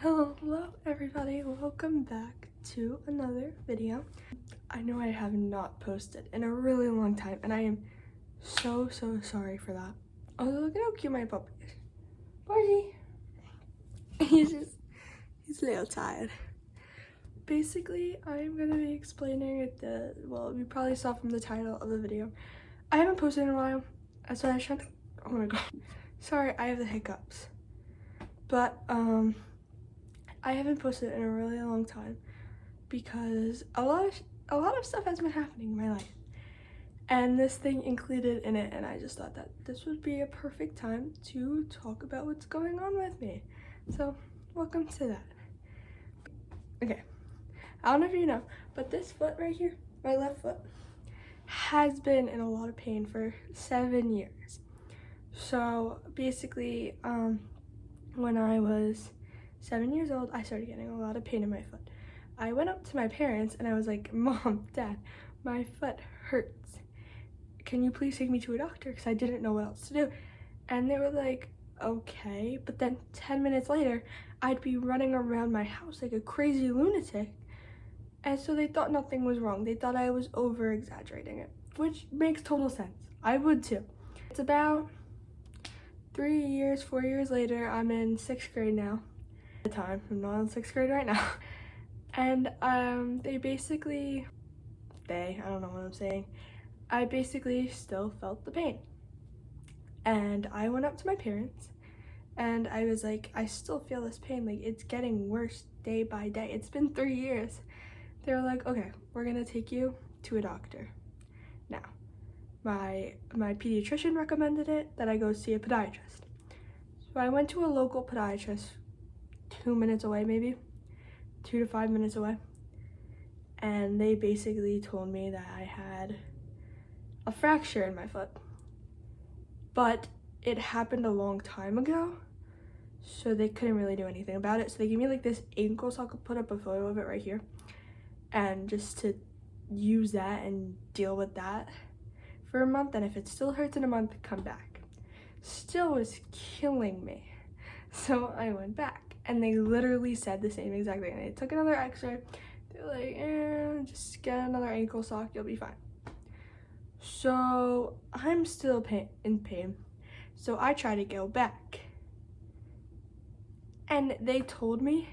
Hello everybody, welcome back to another video. I know I have not posted in a really long time and I am so sorry for that. Oh, look at how cute my puppy is. Bargy. He's a little tired. Basically, I'm gonna be explaining it well, you probably saw from the title of the video. I haven't posted in a while. That's why I should. Oh my god. Sorry, I have the hiccups. But I haven't posted in a really long time because a lot of stuff has been happening in my life, and this thing included in it, and I just thought that this would be a perfect time to talk about what's going on with me. So welcome to that. Okay, I don't know if you know, but this foot right here, my left foot, has been in a lot of pain for 7 years. So basically, when I was 7 years old, I started getting a lot of pain in my foot. I went up to my parents and I was like, Mom, Dad, my foot hurts. Can you please take me to a doctor? Because I didn't know what else to do. And they were like, okay. But then 10 minutes later, I'd be running around my house like a crazy lunatic. And so they thought nothing was wrong. They thought I was over exaggerating it, which makes total sense. I would too. It's about 4 years later, I'm in 6th grade now. At the time, I'm not in 6th grade right now. And I don't know what I'm saying. I basically still felt the pain. And I went up to my parents and I was like, I still feel this pain, like it's getting worse day by day. It's been 3 years. They were like, okay, we're gonna take you to a doctor. Now, my pediatrician recommended it that I go see a podiatrist. So I went to a local podiatrist 2 minutes away, maybe 2 to 5 minutes away, and they basically told me that I had a fracture in my foot, but it happened a long time ago, so they couldn't really do anything about it. So they gave me like this ankle, so I could put up a photo of it right here, and just to use that and deal with that for a month, and if it still hurts in a month, come back. Still was killing me. So I went back and they literally said the same exact thing. They took another x-ray. They're like, just get another ankle sock, you'll be fine. So I'm still in pain. So I try to go back. And they told me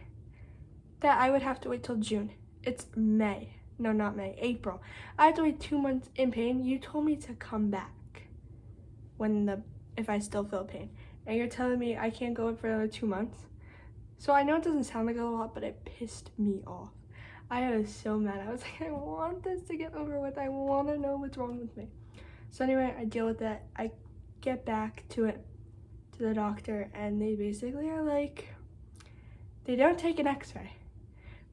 that I would have to wait till June. It's May. No, not May, April. I have to wait 2 months in pain. You told me to come back if I still feel pain. And you're telling me I can't go in for another 2 months? So I know it doesn't sound like a lot, but it pissed me off. I was so mad. I was like, I want this to get over with. I want to know what's wrong with me. So anyway, I deal with that. I get back to the doctor, and they basically are like, they don't take an x-ray,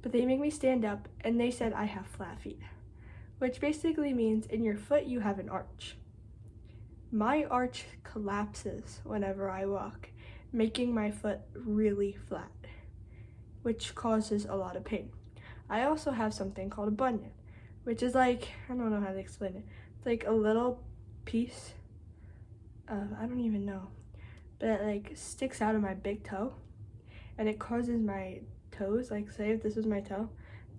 but they make me stand up, and they said I have flat feet, which basically means in your foot you have an arch. My arch collapses whenever I walk, making my foot really flat, which causes a lot of pain. I also have something called a bunion, which is like, I don't know how to explain it. It's like a little piece of, I don't even know, but it like sticks out of my big toe, and it causes my toes, like say if this was my toe,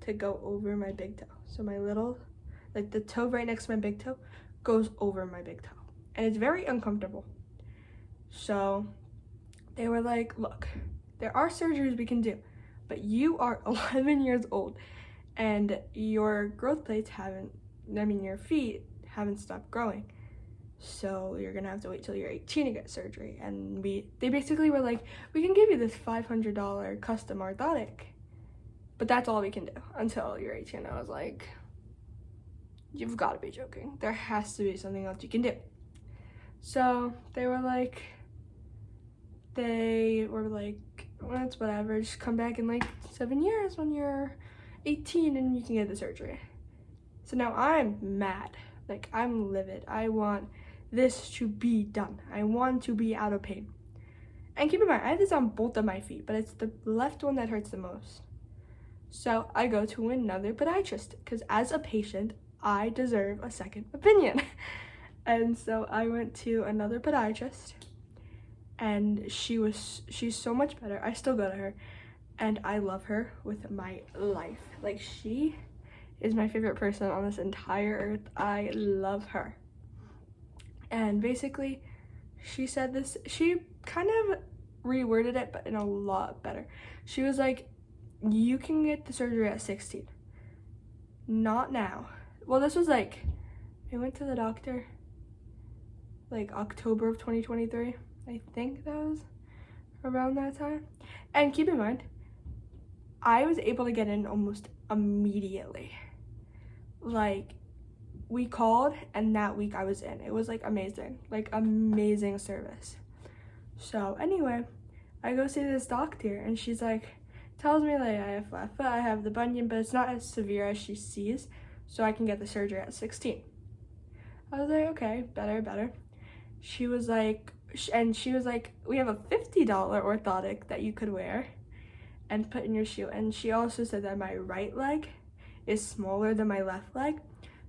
to go over my big toe. So my little, like the toe right next to my big toe goes over my big toe. And it's very uncomfortable. So they were like, look, there are surgeries we can do, but you are 11 years old and your growth plates your feet haven't stopped growing. So you're gonna have to wait till you're 18 to get surgery. And they basically were like, we can give you this $500 custom orthotic, but that's all we can do until you're 18. I was like, you've got to be joking. There has to be something else you can do. So they were like, well, it's whatever, just come back in like 7 years when you're 18 and you can get the surgery. So now I'm mad, like I'm livid. I want this to be done. I want to be out of pain. And keep in mind, I have this on both of my feet, but it's the left one that hurts the most. So I go to another podiatrist because as a patient, I deserve a second opinion. And so I went to another podiatrist, and she's so much better. I still go to her, and I love her with my life. Like, she is my favorite person on this entire earth. I love her. And basically, she said this, she kind of reworded it, but in a lot better. She was like, you can get the surgery at 16. Not now. Well, this was like, I went to the doctor like October of 2023. I think that was around that time. And keep in mind, I was able to get in almost immediately. Like, we called and that week I was in. It was like amazing, like amazing service. So anyway, I go see this doctor and she's like, tells me like I have flat foot, I have the bunion, but it's not as severe as she sees, so I can get the surgery at 16. I was like, okay, better. She was like, we have a $50 orthotic that you could wear and put in your shoe. And she also said that my right leg is smaller than my left leg.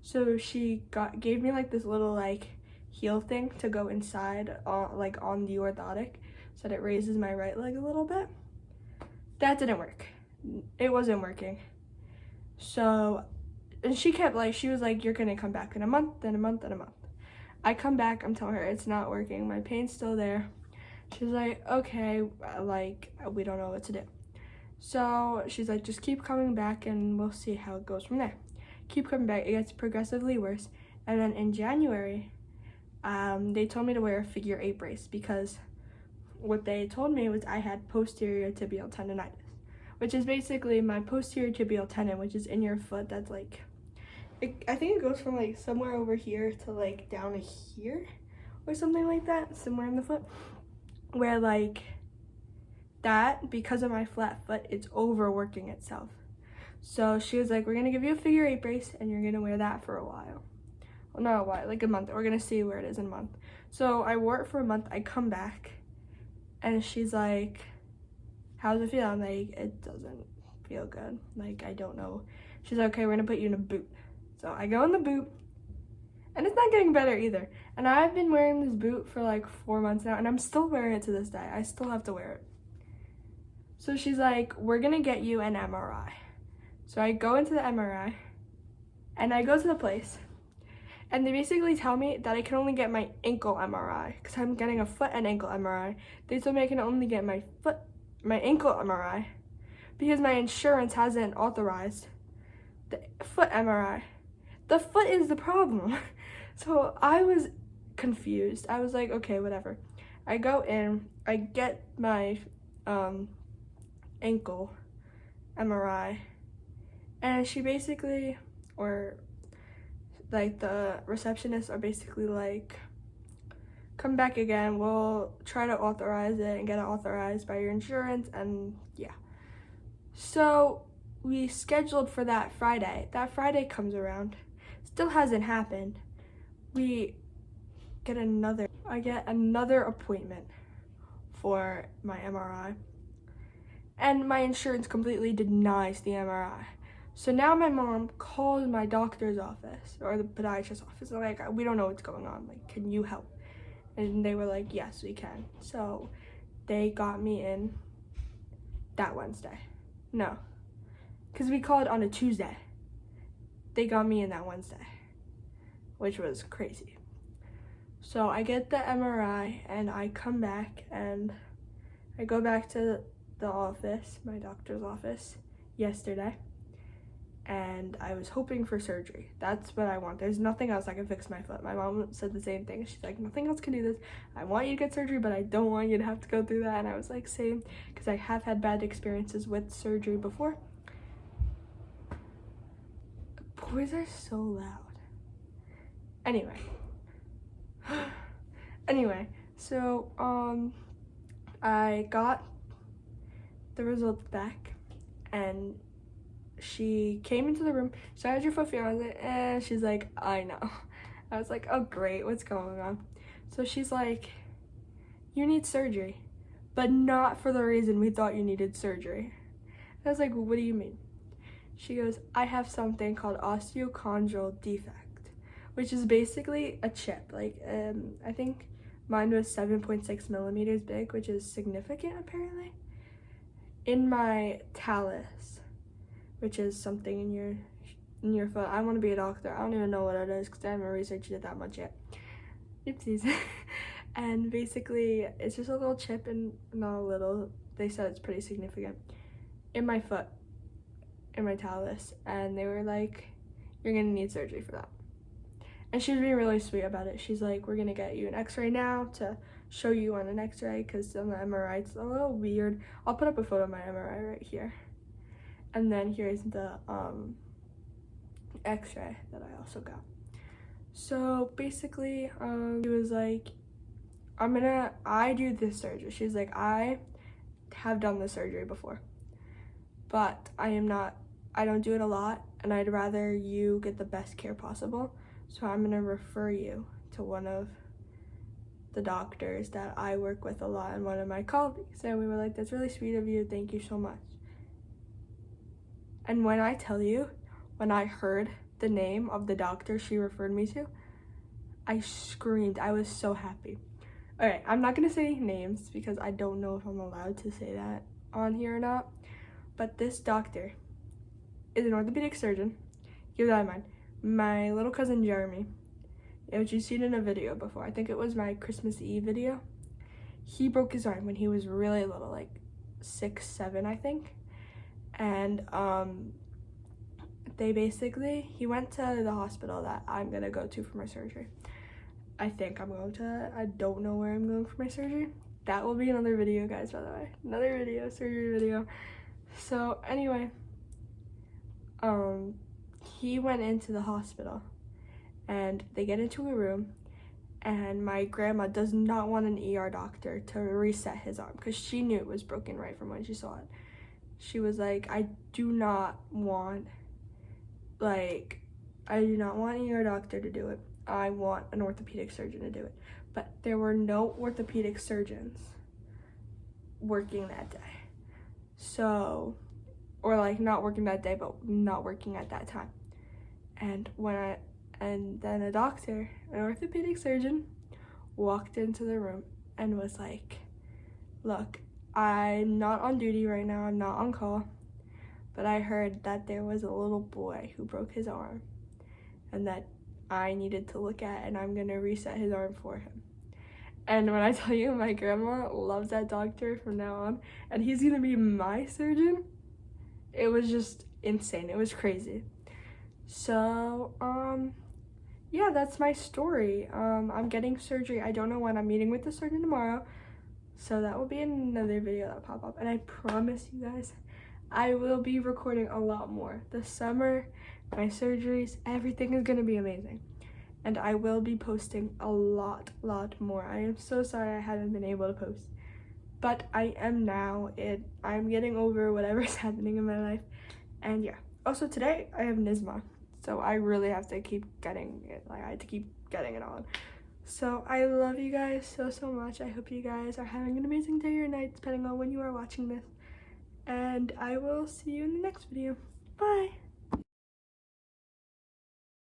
So she gave me like this little like heel thing to go inside like on the orthotic so that it raises my right leg a little bit. That didn't work. It wasn't working. So, and she kept like, she was like, you're gonna come back in a month, then a month, then a month. I come back, I'm telling her it's not working. My pain's still there. She's like, okay, like, we don't know what to do. So she's like, just keep coming back and we'll see how it goes from there. Keep coming back, it gets progressively worse. And then in January, they told me to wear a figure 8 brace because what they told me was I had posterior tibial tendonitis, which is basically my posterior tibial tendon, which is in your foot. That's like, I think it goes from like somewhere over here to like down to here or something like that, somewhere in the foot, where like that, because of my flat foot, it's overworking itself. So she was like, we're gonna give you a figure 8 brace and you're gonna wear that for a while. Well, not a while, like a month. We're gonna see where it is in a month. So I wore it for a month. I come back and she's like, how's it feel? I'm like, it doesn't feel good. Like, I don't know. She's like, okay, we're gonna put you in a boot. So I go in the boot and it's not getting better either. And I've been wearing this boot for like 4 months now and I'm still wearing it to this day. I still have to wear it. So she's like, we're gonna get you an MRI. So I go into the MRI and I go to the place and they basically tell me that I can only get my ankle MRI because I'm getting a foot and ankle MRI. They told me I can only get my ankle MRI because my insurance hasn't authorized the foot MRI. The foot is the problem. So I was confused. I was like, okay, whatever. I go in, I get my ankle MRI, and she basically, or like the receptionists are basically like, come back again, we'll try to authorize it and get it authorized by your insurance, and yeah. So we scheduled for that Friday. That Friday comes around, still hasn't happened. I get another appointment for my MRI, and my insurance completely denies the MRI. So now my mom calls my doctor's office or the podiatrist's office and like, we don't know what's going on, like, can you help? And they were like, yes, we can. So they got me in that Wednesday. No, because we called on a Tuesday. They got me in that Wednesday, which was crazy. So I get the MRI and I come back and I go back to the office, my doctor's office, yesterday. And I was hoping for surgery. That's what I want. There's nothing else that can fix my foot. My mom said the same thing. She's like, nothing else can do this. I want you to get surgery, but I don't want you to have to go through that. And I was like, same, because I have had bad experiences with surgery before. Boys are so loud. Anyway, so I got the results back and she came into the room. So how's your foot feel? I was like, eh. She's like, I know. I was like, oh great, what's going on? So she's like, you need surgery, but not for the reason we thought you needed surgery. I was like, well, what do you mean? She goes, I have something called osteochondral defect, which is basically a chip. Like, I think mine was 7.6 millimeters big, which is significant apparently. in my talus, which is something in your foot. I want to be a doctor. I don't even know what it is because I haven't researched it that much yet. Oopsies. And basically, it's just a little chip, and not a little. They said it's pretty significant in my foot, in my talus, and they were like, "You're gonna need surgery for that." And she was being really sweet about it. She's like, "We're gonna get you an X-ray now to show you on an X-ray because on the MRI it's a little weird." I'll put up a photo of my MRI right here, and then here's the X-ray that I also got. So basically, she was like, I do this surgery. She's like, "I have done this surgery before, but I don't do it a lot, and I'd rather you get the best care possible. So I'm gonna refer you to one of the doctors that I work with a lot and one of my colleagues." And we were like, "That's really sweet of you. Thank you so much." And when I tell you, when I heard the name of the doctor she referred me to, I screamed. I was so happy. All right, I'm not gonna say names because I don't know if I'm allowed to say that on here or not, but this doctor is an orthopedic surgeon. Keep that in mind. My little cousin Jeremy, which you've seen in a video before, I think it was my Christmas Eve video, he broke his arm when he was really little, like 6, 7, I think. And he went to the hospital that I'm gonna go to for my surgery. I don't know where I'm going for my surgery. That will be another video, guys, by the way. Another video, surgery video. So anyway, he went into the hospital and they get into a room, and my grandma does not want an ER doctor to reset his arm because she knew it was broken right from when she saw it. She was like, I do not want an ER doctor to do it. I want an orthopedic surgeon to do it. But there were no orthopedic surgeons working that day. So, or like not working that day, but not working at that time. And then a doctor, an orthopedic surgeon, walked into the room and was like, "Look, I'm not on duty right now, I'm not on call, but I heard that there was a little boy who broke his arm and that I needed to look at, and I'm gonna reset his arm for him." And when I tell you, my grandma loves that doctor from now on, and he's gonna be my surgeon, it was just insane. It was crazy. So, yeah, that's my story. I'm getting surgery. I don't know when. I'm meeting with the surgeon tomorrow, so that will be another video that'll pop up. And I promise you guys, I will be recording a lot more. This summer, my surgeries, everything is gonna be amazing. And I will be posting a lot more. I am so sorry I haven't been able to post, but I am now. I'm getting over whatever's happening in my life. And yeah, also today I have NISMA, so I really have to keep getting it. Like, I had to keep getting it on. So I love you guys so much. I hope you guys are having an amazing day or night, depending on when you are watching this. And I will see you in the next video. Bye.